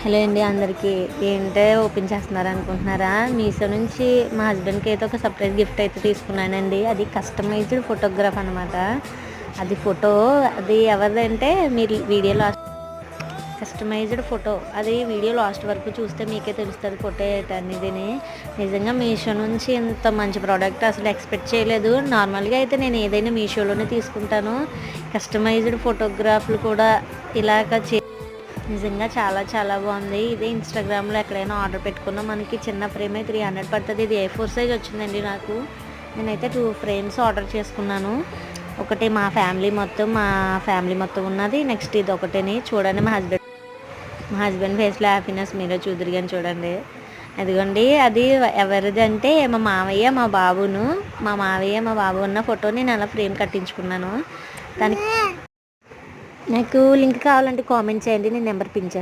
Hello అండి అందరికీ. ఏంటే ఓపెన్ చేస్తున్నారు అనుకుంటున్నారా? మీషో నుంచి మా హస్బెండ్కి అయితే ఒక సర్ప్రైజ్ గిఫ్ట్ అయితే తీసుకున్నానండి. అది కస్టమైజ్డ్ ఫోటోగ్రాఫ్ అనమాట. అది ఫోటో అది ఎవరిదంటే మీరు వీడియో లాస్ట్ కస్టమైజ్డ్ ఫోటో అది వీడియో లాస్ట్ వరకు చూస్తే మీకే తెలుస్తుంది ఫోటో ఏంటనేది. నిజంగా మీషో నుంచి ఇంత మంచి ప్రోడక్ట్ అసలు ఎక్స్పెక్ట్ చేయలేదు. నార్మల్గా అయితే నేను ఏదైనా మీషోలోనే తీసుకుంటాను. కస్టమైజ్డ్ ఫోటోగ్రాఫ్లు కూడా ఇలాగ నిజంగా చాలా చాలా బాగుంది. ఇది ఇన్స్టాగ్రామ్లో ఎక్కడైనా ఆర్డర్ పెట్టుకున్నా మనకి చిన్న ఫ్రేమే 300 పడుతుంది. ఇది A4 సైజ్ వచ్చిందండి నాకు. నేనైతే 2 ఫ్రేమ్స్ ఆర్డర్ చేసుకున్నాను. ఒకటి మా ఫ్యామిలీ మొత్తం ఉన్నది. నెక్స్ట్ ఇది ఒకటిని చూడండి. మా హస్బెండ్ ఫేస్లో హ్యాపీనెస్ మీరే చూదురు కానీ చూడండి. అదిగోండి అది ఎవరిది అంటే మా మావయ్య మా బాబు ఉన్న ఫోటో నేను అలా ఫ్రేమ్ కట్టించుకున్నాను. దానికి నాకు లింక్ కావాలంటే కామెంట్ చేయండి. నేను నెంబర్ పిన్ చేస్తాను.